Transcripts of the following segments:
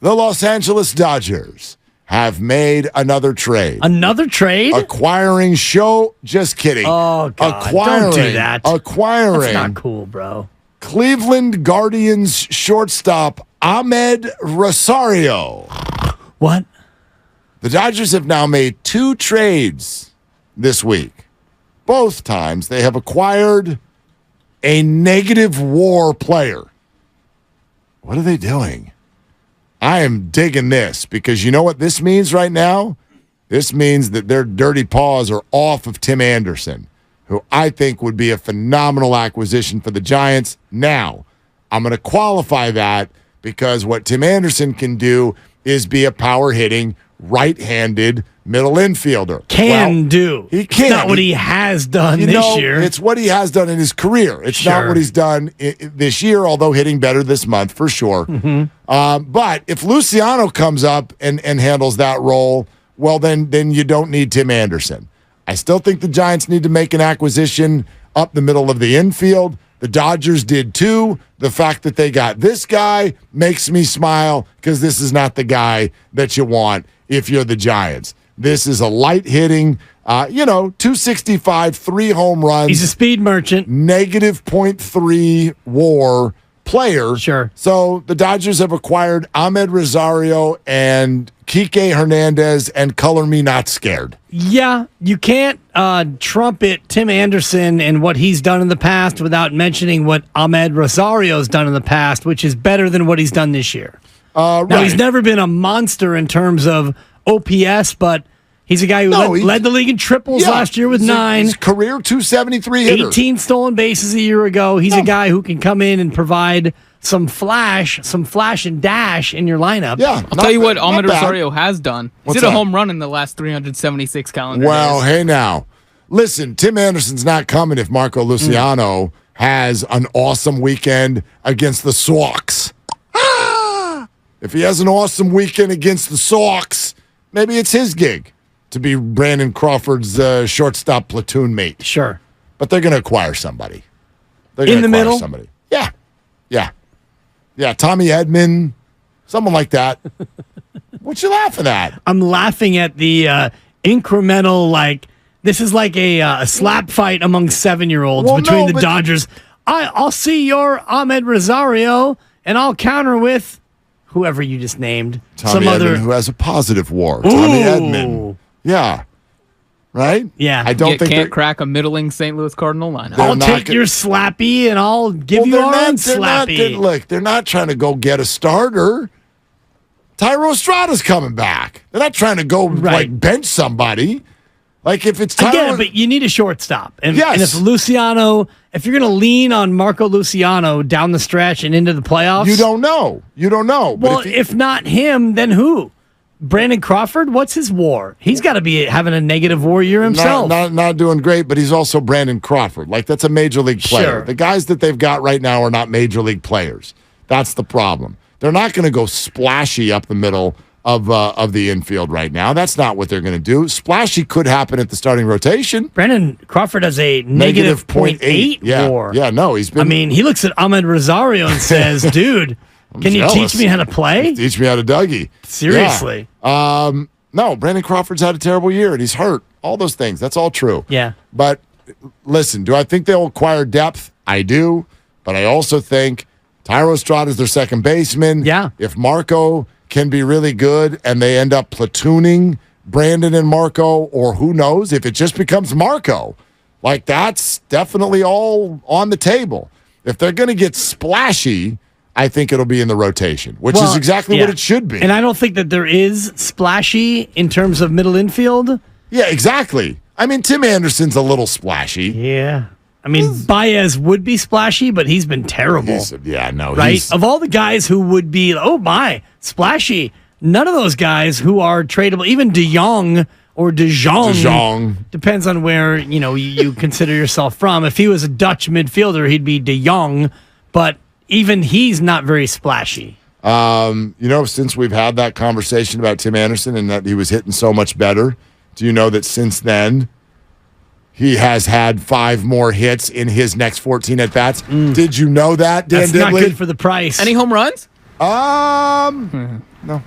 The Los Angeles Dodgers have made another trade. Another trade? Acquiring just kidding. Oh, God. Don't do that. That's not cool, bro. Cleveland Guardians shortstop Ahmed Rosario. What? The Dodgers have now made 2 trades this week. Both times they have acquired a negative WAR player. What are they doing? I am digging this because you know what this means right now? This means that their dirty paws are off of Tim Anderson, who I think would be a phenomenal acquisition for the Giants. Now, I'm going to qualify that because what Tim Anderson can do is be a power-hitting, right-handed middle infielder. He can. It's not what he has done this year. It's what he has done in his career. It's not what he's done this year, although hitting better this month for sure. Mm-hmm. But if Luciano comes up and handles that role, well, then you don't need Tim Anderson. I still think the Giants need to make an acquisition up the middle of the infield. The Dodgers did too. The fact that they got this guy makes me smile because this is not the guy that you want if you're the Giants. This is a light-hitting, 265, 3 home runs. He's a speed merchant. Negative .3 WAR player. Sure. So the Dodgers have acquired Ahmed Rosario and Kike Hernandez, and color me not scared. Yeah, you can't trumpet Tim Anderson and what he's done in the past without mentioning what Ahmed Rosario's done in the past, which is better than what he's done this year. Now, he's never been a monster in terms of OPS, but he's a guy who led the league in triples last year with 9. His career 273 hitter. 18 stolen bases a year ago. He's a guy who can come in and provide some flash and dash in your lineup. Yeah, I'll tell you what Ahmed Rosario has done. He's hit a home run in the last 376 calendar days. Well, hey now. Listen, Tim Anderson's not coming if Marco Luciano has an awesome weekend against the Sox. If he has an awesome weekend against the Sox, maybe it's his gig to be Brandon Crawford's shortstop platoon mate. Sure. But they're going to acquire somebody. In the middle? Somebody. Yeah. Yeah, Tommy Edman, someone like that. What you laughing at? I'm laughing at the incremental, this is like a slap fight among 7-year-olds between the Dodgers. I'll see your Ahmed Rosario, and I'll counter with whoever you just named. Tommy Edman, who has a positive WAR. Tommy Edman. Yeah. Right? Yeah. I don't think can't crack a middling St. Louis Cardinal lineup. I'll take your Slappy and I'll give you our own Slappy. Look, they're not trying to go get a starter. Tyro Estrada's coming back. They're not trying to go bench somebody. Like if it's Tyro, I get it, but you need a shortstop. And if Luciano, if you're going to lean on Marco Luciano down the stretch and into the playoffs, you don't know. Well, if not him, then who? Brandon Crawford, what's his WAR? He's got to be having a negative WAR year himself. Not doing great, but he's also Brandon Crawford. Like, that's a major league player. Sure. The guys that they've got right now are not major league players. That's the problem. They're not going to go splashy up the middle of the infield right now. That's not what they're going to do. Splashy could happen at the starting rotation. Brandon Crawford has a negative .8 WAR. Yeah, no, he's been... I mean, he looks at Ahmed Rosario and says, dude... Can you teach me how to play? Teach me how to Dougie. Seriously. Yeah. No, Brandon Crawford's had a terrible year, and he's hurt. All those things. That's all true. Yeah. But listen, do I think they'll acquire depth? I do. But I also think Tyro Estrada is their second baseman. Yeah. If Marco can be really good and they end up platooning Brandon and Marco, or who knows, if it just becomes Marco, that's definitely all on the table. If they're going to get splashy, I think it'll be in the rotation, which is exactly what it should be. And I don't think that there is splashy in terms of middle infield. Yeah, exactly. I mean, Tim Anderson's a little splashy. Yeah. I mean, Baez would be splashy, but he's been terrible. Right? Of all the guys who would be, splashy, none of those guys who are tradable, even DeJong or DeJong. Depends on where, you consider yourself from. If he was a Dutch midfielder, he'd be DeJong, but even he's not very splashy. Since we've had that conversation about Tim Anderson and that he was hitting so much better, do you know that since then he has had 5 more hits in his next 14 at-bats? Did you know that, Dan That's Dibley? not good for the price. Any home runs? No.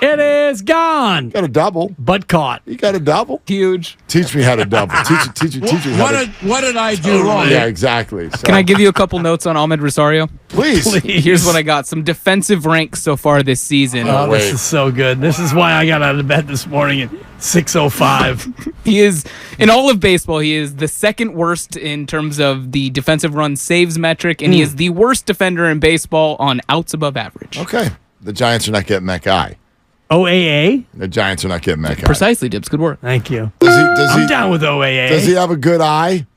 It is gone. Got a double. But caught. You got a double? Huge. Teach me how to double. Teach me how to. What did I do wrong? Yeah, exactly. So. Can I give you a couple notes on Ahmed Rosario? Please. Here's what I got. Some defensive ranks so far this season. Oh, this is so good. This is why I got out of bed this morning at 6:05. He is, in all of baseball, he is the second worst in terms of the defensive run saves metric, and he is the worst defender in baseball on outs above average. Okay. The Giants are not getting that guy. OAA? The Giants are not getting that guy. Precisely, Dibs. Good work. Thank you. I'm down with OAA. Does he have a good eye?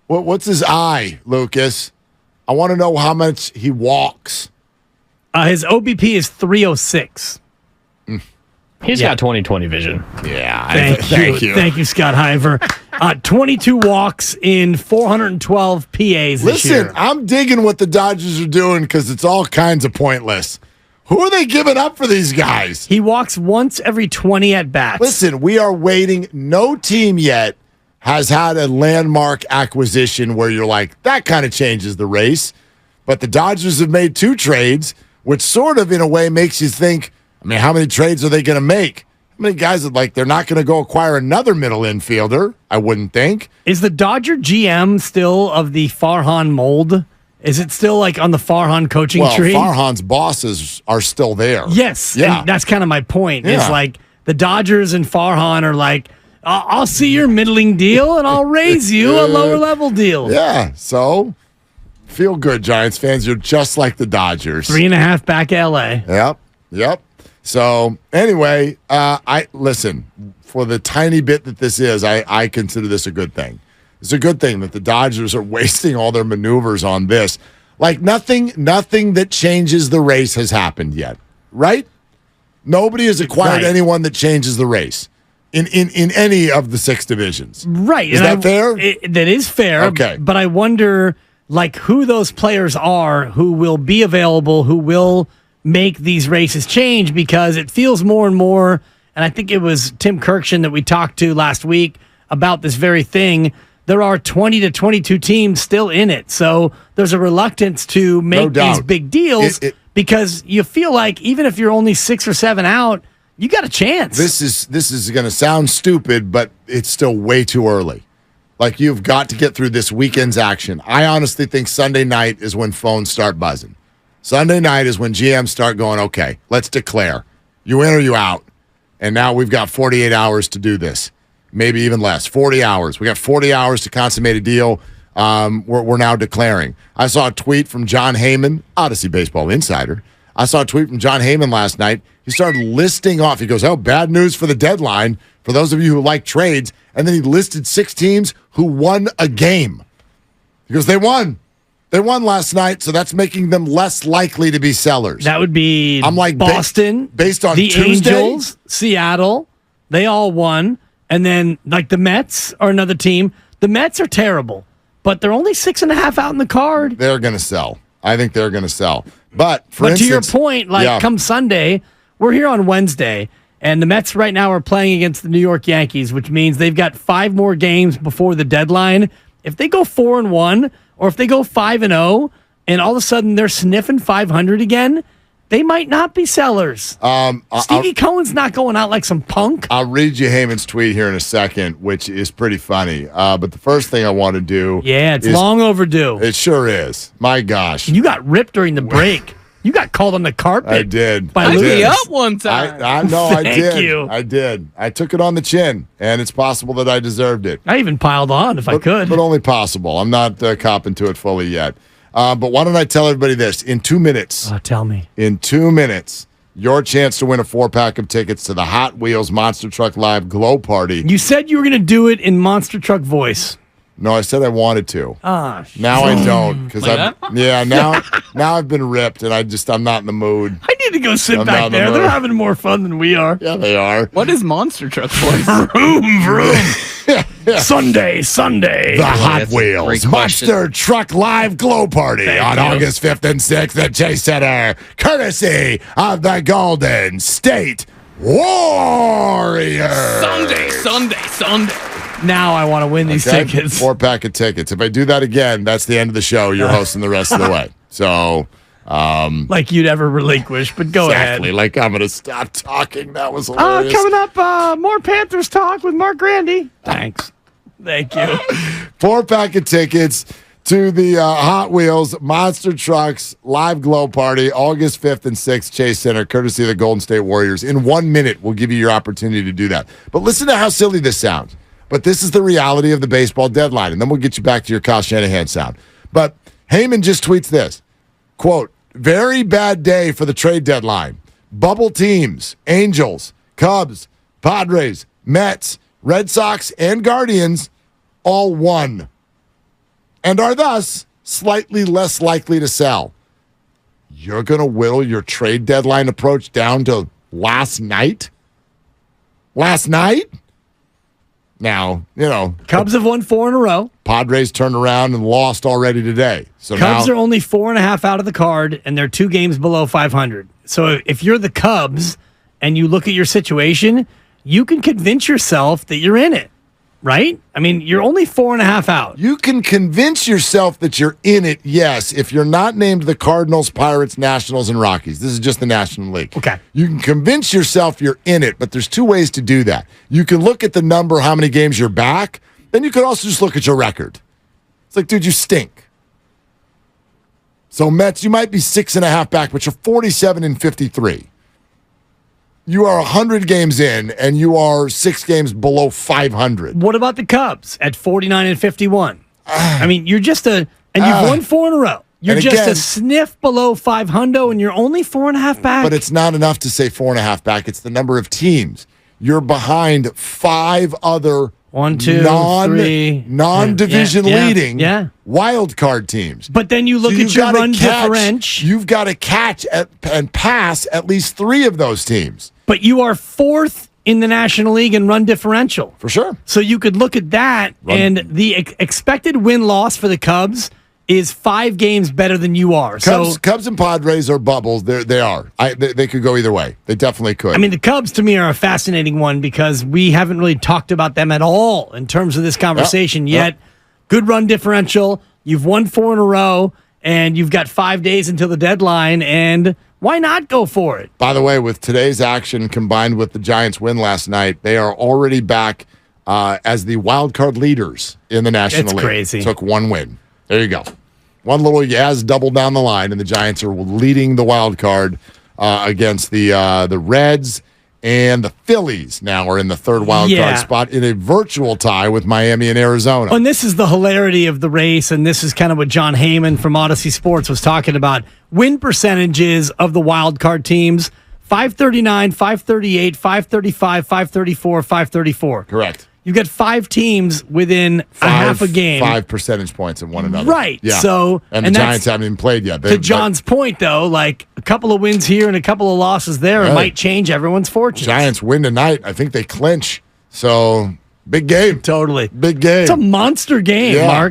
What's his eye, Lucas? I want to know how much he walks. His OBP is 306. He's got 20/20 vision. Yeah. Thank you. Thank you, Scott Hiver. 22 walks in 412 PAs this year. Listen, I'm digging what the Dodgers are doing because it's all kinds of pointless. Who are they giving up for these guys? He walks once every 20 at-bats. Listen, we are waiting. No team yet has had a landmark acquisition where you're like, that kind of changes the race. But the Dodgers have made 2 trades, which sort of, in a way, makes you think, how many trades are they going to make? How many guys are they're not going to go acquire another middle infielder, I wouldn't think. Is the Dodger GM still of the Farhan mold? Is it still on the Farhan coaching tree? Farhan's bosses are still there. Yes. Yeah. And that's kind of my point. Yeah. Is the Dodgers and Farhan are like, I'll see your middling deal and I'll raise you a lower level deal. Yeah. So feel good, Giants fans. You're just like the Dodgers. 3.5 back LA. Yep. So anyway, listen, for the tiny bit that this is, I consider this a good thing. It's a good thing that the Dodgers are wasting all their maneuvers on this. Nothing that changes the race has happened yet, right? Nobody has acquired anyone that changes the race in any of the 6 divisions. Right. Is that fair? That is fair. Okay. But I wonder, who those players are who will be available, who will make these races change, because it feels more and more, and I think it was Tim Kirkshin that we talked to last week about this very thing. There are 20 to 22 teams still in it. So there's a reluctance to make these big deals because you feel like even if you're only 6 or 7 out, you got a chance. This is going to sound stupid, but it's still way too early. You've got to get through this weekend's action. I honestly think Sunday night is when phones start buzzing. Sunday night is when GMs start going, okay, let's declare. You in or you out? And now we've got 48 hours to do this. Maybe even less, 40 hours. We got 40 hours to consummate a deal. We're now declaring. I saw a tweet from John Heyman, Odyssey Baseball Insider. I saw a tweet from John Heyman last night. He started listing off. He goes, bad news for the deadline for those of you who like trades. And then he listed 6 teams who won a game. He goes, they won. They won last night, so that's making them less likely to be sellers. That would be Boston, based on the Tuesday? Angels, Seattle. They all won. And then, the Mets are another team. The Mets are terrible, but they're only 6.5 out in the card. They're going to sell. I think they're going to sell. But to your point, come Sunday, we're here on Wednesday, and the Mets right now are playing against the New York Yankees, which means they've got 5 more games before the deadline. If they go 4-1, or if they go 5-0, and all of a sudden they're sniffing 500 again, they might not be sellers. Stevie Cohen's not going out like some punk. I'll read you Heyman's tweet here in a second, which is pretty funny. But the first thing I want to do... Yeah, it's long overdue. It sure is. My gosh. You got ripped during the break. You got called on the carpet. I did. I did up one time. I know I did. Thank you. I did. I took it on the chin, and it's possible that I deserved it. I even piled on if I could. But only possible. I'm not copping to it fully yet. But why don't I tell everybody this? In 2 minutes. Tell me. In 2 minutes, your chance to win a 4-pack of tickets to the Hot Wheels Monster Truck Live Glow Party. You said you were going to do it in monster truck voice. No, I said I wanted to. Now I don't because now I've been ripped and I'm not in the mood. I need to go sit back there. They're having more fun than we are. Yeah, they are. What is monster truck voice? Vroom, vroom. Sunday. The Hot Wheels Monster Truck Live Glow Party on August 5th and 6th at Chase Center, courtesy of the Golden State Warriors. Sunday. Now I want to win these tickets. 4-pack of tickets. If I do that again, that's the end of the show. You're hosting the rest of the way. So Like you'd ever relinquish, but go exactly, ahead. like I'm going to stop talking. That was hilarious. Coming up, more Panthers talk with Mark Grandy. Thanks. Thank you. 4-pack of tickets to the Hot Wheels Monster Trucks Live Glow Party, August 5th and 6th, Chase Center, courtesy of the Golden State Warriors. In 1 minute, we'll give you your opportunity to do that. But listen to how silly this sounds. But this is the reality of the baseball deadline, and then we'll get you back to your Kyle Shanahan sound. But Heyman just tweets this, quote, very bad day for the trade deadline. Bubble teams, Angels, Cubs, Padres, Mets, Red Sox, and Guardians all won and are thus slightly less likely to sell. You're going to whittle your trade deadline approach down to last night? Last night? Now, Cubs have won 4 in a row. Padres turned around and lost already today. So Cubs are only 4.5 out of the card, and they're 2 games below 500. So if you're the Cubs and you look at your situation, you can convince yourself that you're in it, right? I mean, you're only 4.5 out. You can convince yourself that you're in it, yes, if you're not named the Cardinals, Pirates, Nationals, and Rockies. This is just the National League. Okay. You can convince yourself you're in it, but there's 2 ways to do that. You can look at the number, how many games you're back. Then you could also just look at your record. It's like, dude, you stink. So Mets, you might be 6.5 back, but you're 47 and 53. You are 100 games in, and you are 6 games below 500. What about the Cubs at 49 and 51? I mean, you're just and you've won 4 in a row. You're just a sniff below 500, and you're only 4.5 back. But it's not enough to say 4.5 back. It's the number of teams. You're behind 5 other non-division leading wild card teams. But then you look at your run differential. You've got to catch and pass at least 3 of those teams. But you are 4th in the National League in run differential. For sure. So you could look at that, and the expected win-loss for the Cubs is 5 games better than you are. Cubs and Padres are bubbles. They are. They could go either way. They definitely could. I mean, the Cubs, to me, are a fascinating one because we haven't really talked about them at all in terms of this conversation yet. Good run differential. You've won 4 in a row, and you've got 5 days until the deadline, and why not go for it? By the way, with today's action combined with the Giants' win last night, they are already back as the wild card leaders in the National League. It's crazy. Took 1 win. There you go. One little Yaz double down the line, and the Giants are leading the wild card against the Reds, and the Phillies now are in the 3rd wild card spot in a virtual tie with Miami and Arizona. And this is the hilarity of the race, and this is kind of what John Heyman from Odyssey Sports was talking about. Win percentages of the wild card teams, 539, 538, 535, 534, 534. Correct. You've got 5 teams within a half a game. 5 percentage points of one another. Right. Yeah. So, and the Giants haven't even played yet. To John's point, though, like a couple of wins here and a couple of losses there, it might change everyone's fortunes. Giants win tonight. I think they clinch. So, big game. Totally. Big game. It's a monster game, Mark.